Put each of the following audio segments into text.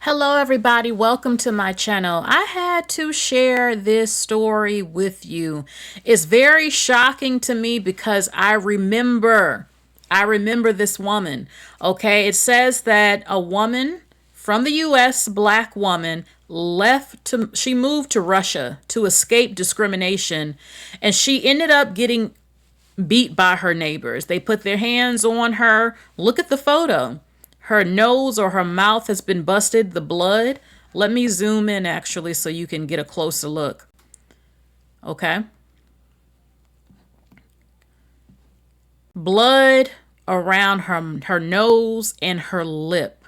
Hello, everybody. Welcome to my channel. I had to share this story with you. It's very shocking to me because I remember this woman. Okay, it says that a woman from the US, black woman, she moved to Russia to escape discrimination, and she ended up getting beat by her neighbors. They put their hands on her. Look at the photo. Her nose or her mouth has been busted, the blood. Let me zoom in actually so you can get a closer look. Okay. Blood around her nose and her lip.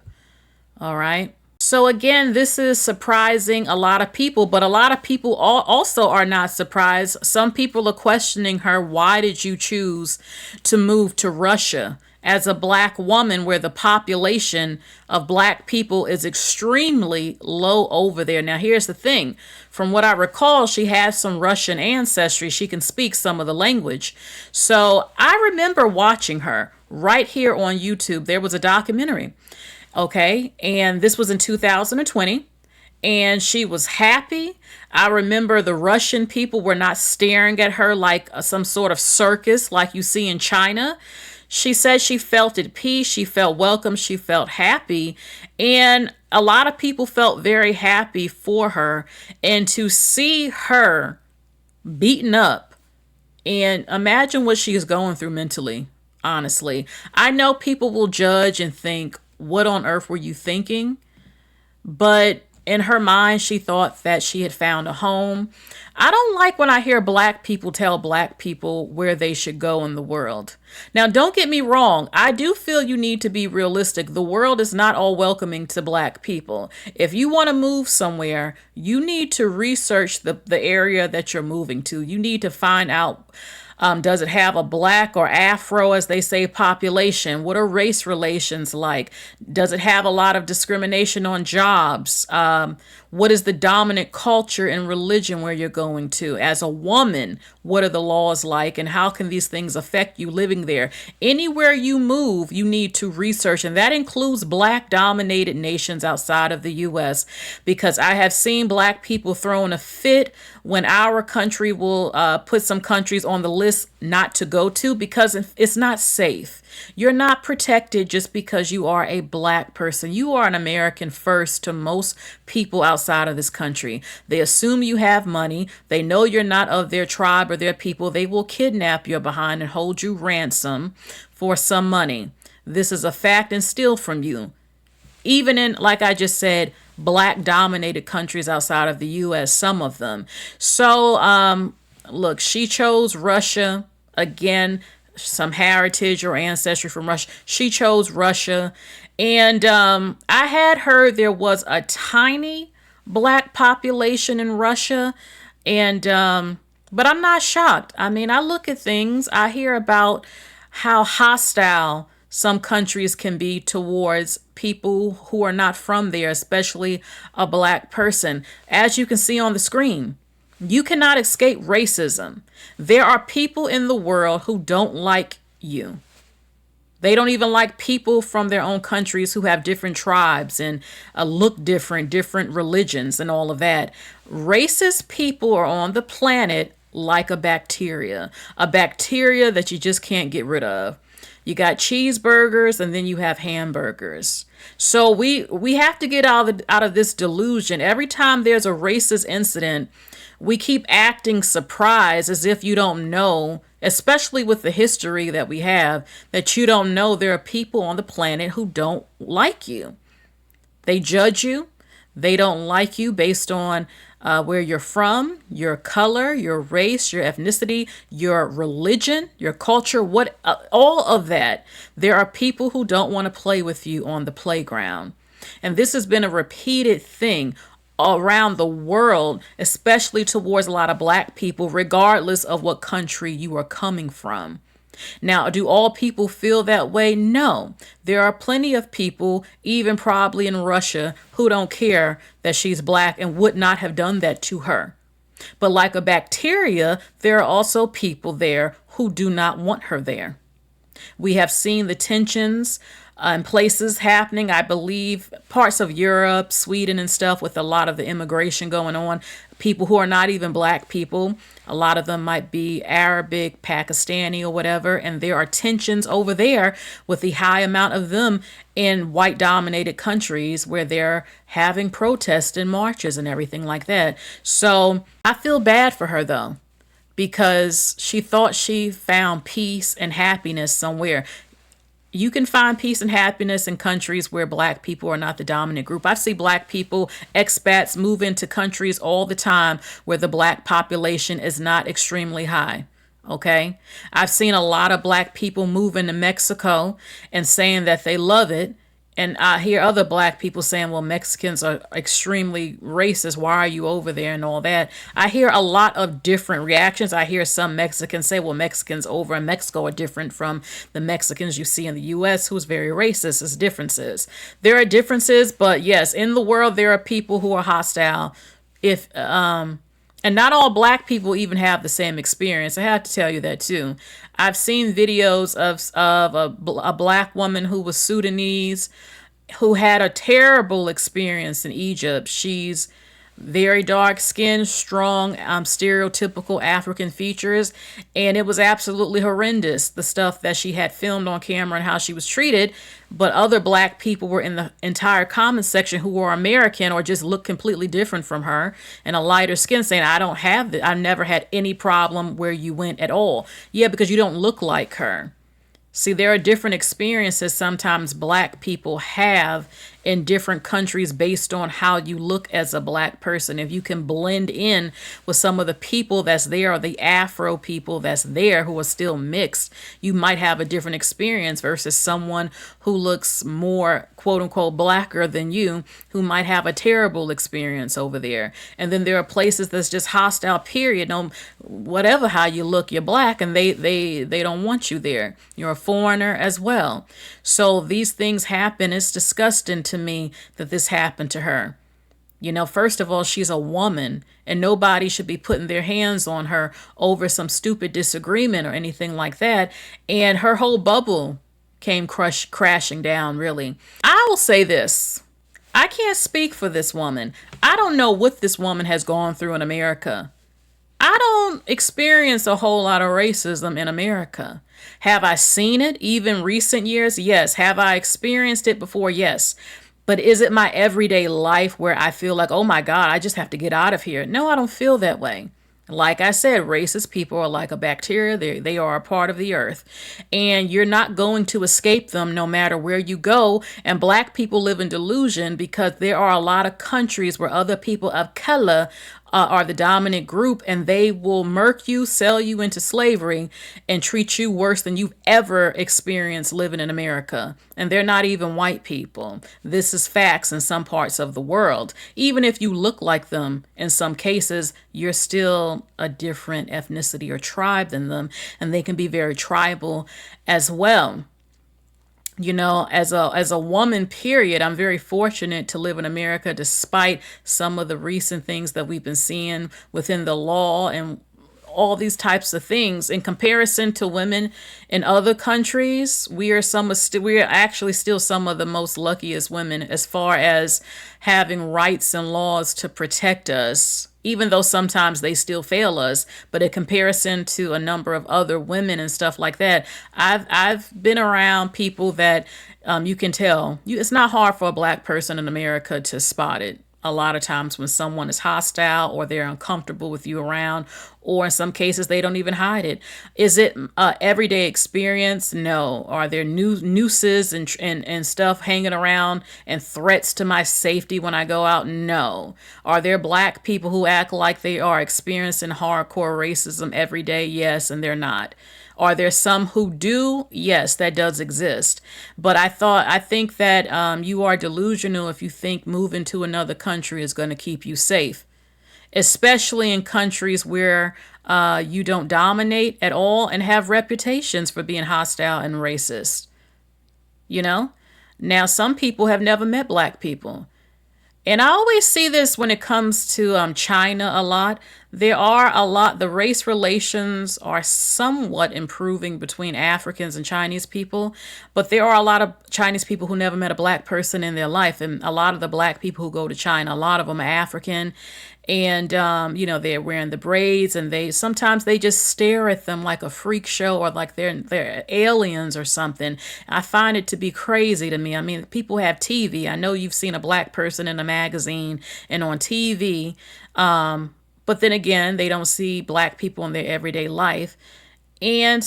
All right. So again, this is surprising a lot of people, but a lot of people also are not surprised. Some people are questioning her. Why did you choose to move to Russia as a black woman where the population of black people is extremely low over there? Now, here's the thing. From what I recall, she has some Russian ancestry. She can speak some of the language. So I remember watching her right here on YouTube. There was a documentary. Okay. And this was in 2020. And she was happy. I remember the Russian people were not staring at her like some sort of circus like you see in China. She said she felt at peace. She felt welcome. She felt happy. And a lot of people felt very happy for her. And to see her beaten up, and imagine what she is going through mentally, honestly. I know people will judge and think, what on earth were you thinking? But in her mind, she thought that she had found a home. I don't like when I hear black people tell black people where they should go in the world. Now, don't get me wrong. I do feel you need to be realistic. The world is not all welcoming to black people. If you want to move somewhere, you need to research the area that you're moving to. You need to find out, does it have a black or Afro, as they say, population? What are race relations like? Does it have a lot of discrimination on jobs? What is the dominant culture and religion where you're going to? As a woman, what are the laws like, and how can these things affect you living there? Anywhere you move, you need to research, and that includes black dominated nations outside of the US, because I have seen black people throwing a fit when our country will put some countries on the list not to go to because it's not safe. You're not protected just because you are a black person. You are an American first to most people outside of this country. They assume you have money. They know you're not of their tribe or their people. They will kidnap your behind and hold you ransom for some money. This is a fact, and steal from you. Even in, like I just said, black dominated countries outside of the US, some of them. So, look, she chose Russia. Again, some heritage or ancestry from Russia. She chose Russia. And I had heard there was a tiny black population in Russia. And, but I'm not shocked. I mean, I look at things, I hear about how hostile some countries can be towards people who are not from there, especially a black person. As you can see on the screen, you cannot escape racism. There are people in the world who don't like you. They don't even like people from their own countries who have different tribes and look different, different religions and all of that. Racist people are on the planet like a bacteria that you just can't get rid of. You got cheeseburgers and then you have hamburgers. So we have to get out of this delusion. Every time there's a racist incident, we keep acting surprised as if you don't know, especially with the history that we have, that you don't know there are people on the planet who don't like you. They judge you. They don't like you based on where you're from, your color, your race, your ethnicity, your religion, your culture, all of that. There are people who don't want to play with you on the playground. And this has been a repeated thing around the world, especially towards a lot of black people, regardless of what country you are coming from. Now, do all people feel that way? No. There are plenty of people, even probably in Russia, who don't care that she's black and would not have done that to her. But like a bacteria, there are also people there who do not want her there. We have seen the tensions in places happening. I believe parts of Europe, Sweden, and stuff with a lot of the immigration going on. People who are not even black people. A lot of them might be Arabic, Pakistani, or whatever. And there are tensions over there with the high amount of them in white dominated countries where they're having protests and marches and everything like that. So I feel bad for her though, because she thought she found peace and happiness somewhere. You can find peace and happiness in countries where black people are not the dominant group. I see black people, expats, move into countries all the time where the black population is not extremely high. Okay. I've seen a lot of black people move into Mexico and saying that they love it. And I hear other black people saying, well, Mexicans are extremely racist. Why are you over there and all that? I hear a lot of different reactions. I hear some Mexicans say, well, Mexicans over in Mexico are different from the Mexicans you see in the U.S., who's very racist. There's differences. There are differences, but yes, in the world, there are people who are hostile. And not all black people even have the same experience. I have to tell you that too. I've seen videos of a black woman who was Sudanese, who had a terrible experience in Egypt. She's very dark skinned, strong, stereotypical African features. And it was absolutely horrendous, the stuff that she had filmed on camera and how she was treated. But other black people were in the entire comment section who were American or just looked completely different from her and a lighter skin saying, I don't have that. I've never had any problem where you went at all. Yeah, because you don't look like her. See, there are different experiences sometimes black people have in different countries based on how you look as a black person. If you can blend in with some of the people that's there, or the Afro people that's there who are still mixed, you might have a different experience versus someone who looks more quote unquote blacker than you, who might have a terrible experience over there. And then there are places that's just hostile, period. No, whatever how you look, you're black, and they don't want you there. You're a foreigner as well. So these things happen. It's disgusting to me that this happened to her. You know, first of all, she's a woman and nobody should be putting their hands on her over some stupid disagreement or anything like that. And her whole bubble came crashing down, really. I will say this. I can't speak for this woman. I don't know what this woman has gone through in America. I don't experience a whole lot of racism in America. Have I seen it even recent years? Yes. Have I experienced it before? Yes. But is it my everyday life where I feel like, oh my God, I just have to get out of here? No, I don't feel that way. Like I said, racist people are like a bacteria. They are a part of the earth. And you're not going to escape them no matter where you go. And black people live in delusion because there are a lot of countries where other people of color are the dominant group, and they will murk you, sell you into slavery, and treat you worse than you've ever experienced living in America. And they're not even white people. This is facts in some parts of the world. Even if you look like them, in some cases, you're still a different ethnicity or tribe than them, and they can be very tribal as well. You know, as a woman, period, I'm very fortunate to live in America despite some of the recent things that we've been seeing within the law and all these types of things. In comparison to women in other countries, we are actually still some of the most luckiest women as far as having rights and laws to protect us, even though sometimes they still fail us. But in comparison to a number of other women and stuff like that, I've been around people that you can tell it's not hard for a black person in America to spot it. A lot of times when someone is hostile or they're uncomfortable with you around, or in some cases they don't even hide it. Is it a everyday experience? No. Are there nooses and stuff hanging around and threats to my safety when I go out? No. Are there black people who act like they are experiencing hardcore racism every day? Yes, and they're not. Are there some who do? Yes, that does exist. But I think that you are delusional if you think moving to another country is going to keep you safe, especially in countries where you don't dominate at all and have reputations for being hostile and racist. You know? Now, some people have never met black people. And I always see this when it comes to China a lot. There are a lot, the race relations are somewhat improving between Africans and Chinese people, but there are a lot of Chinese people who never met a black person in their life. And a lot of the black people who go to China, a lot of them are African. And, they're wearing the braids, and sometimes they just stare at them like a freak show, or like they're aliens or something. I find it to be crazy to me. I mean, people have TV. I know you've seen a black person in a magazine and on TV. But then again, they don't see black people in their everyday life. And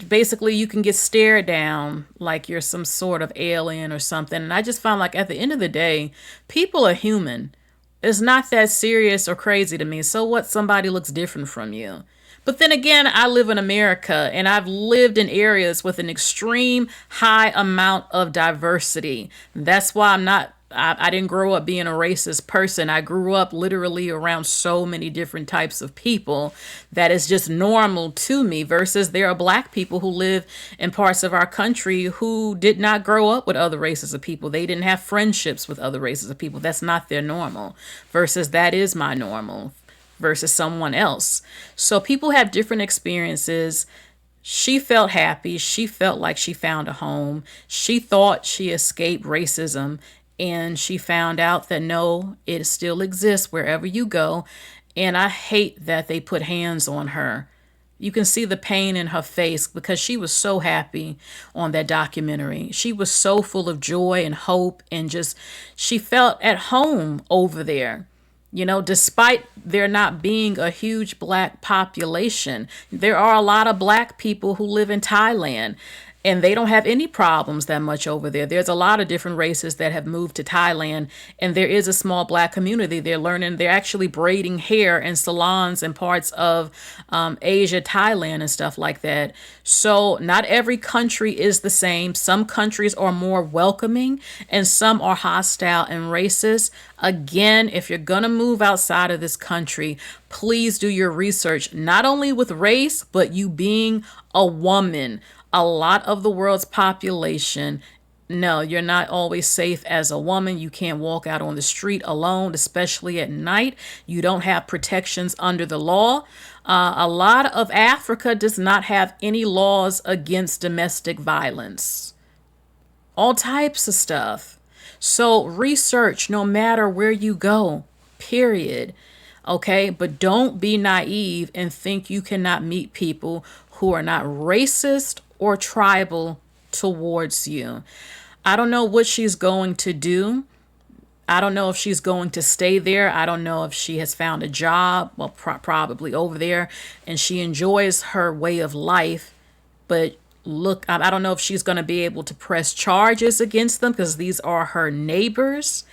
basically, you can get stared down like you're some sort of alien or something. And I just found like at the end of the day, people are human. It's not that serious or crazy to me. So what? Somebody looks different from you. But then again, I live in America, and I've lived in areas with an extreme high amount of diversity. That's why I didn't grow up being a racist person. I grew up literally around so many different types of people that is just normal to me, versus there are black people who live in parts of our country who did not grow up with other races of people. They didn't have friendships with other races of people. That's not their normal, versus that is my normal versus someone else. So people have different experiences. She felt happy. She felt like she found a home. She thought she escaped racism, and she found out that no, it still exists wherever you go. And I hate that they put hands on her. You can see the pain in her face because she was so happy on that documentary. She was so full of joy and hope, and just, she felt at home over there. Despite there not being a huge black population, there are a lot of black people who live in Thailand, and they don't have any problems that much over there. There's a lot of different races that have moved to Thailand, and there is a small black community. They're actually braiding hair in salons in parts of Asia, Thailand, and stuff like that. So not every country is the same. Some countries are more welcoming, and some are hostile and racist. Again, if you're going to move outside of this country, please do your research, not only with race, but you being a woman. A lot of the world's population, no, you're not always safe as a woman. You can't walk out on the street alone, especially at night. You don't have protections under the law. A lot of Africa does not have any laws against domestic violence. All types of stuff. So research no matter where you go, period. Okay, but don't be naive and think you cannot meet people who are not racist or tribal towards you. I don't know what she's going to do. I don't know if she's going to stay there. I don't know if she has found a job, well, probably over there, and she enjoys her way of life. But look, I don't know if she's going to be able to press charges against them, because these are her neighbors.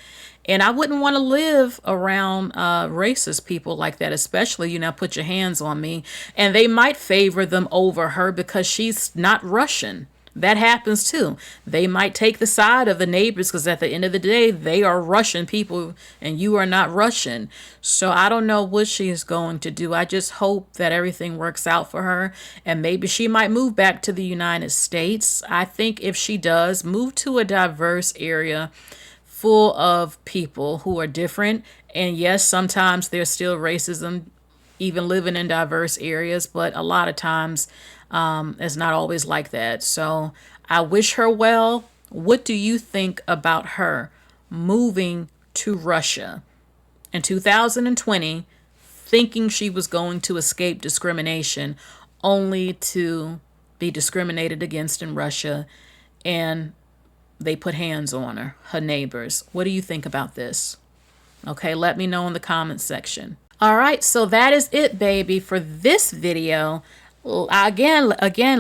And I wouldn't want to live around racist people like that, especially, put your hands on me. And they might favor them over her because she's not Russian. That happens too. They might take the side of the neighbors because at the end of the day, they are Russian people and you are not Russian. So I don't know what she is going to do. I just hope that everything works out for her. And maybe she might move back to the United States. I think if she does, move to a diverse area full of people who are different. And yes, sometimes there's still racism, even living in diverse areas, but a lot of times it's not always like that. So I wish her well. What do you think about her moving to Russia in 2020, thinking she was going to escape discrimination, only to be discriminated against in Russia, and they put hands on her neighbors? What do you think about this? Okay, let me know in the comments section. All right, so that is it, baby, for this video. Again,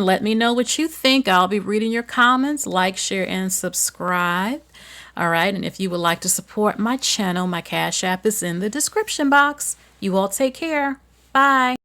let me know what you think. I'll be reading your comments. Like, share, and subscribe. All right, and if you would like to support my channel, my Cash App is in the description box. You all take care. Bye.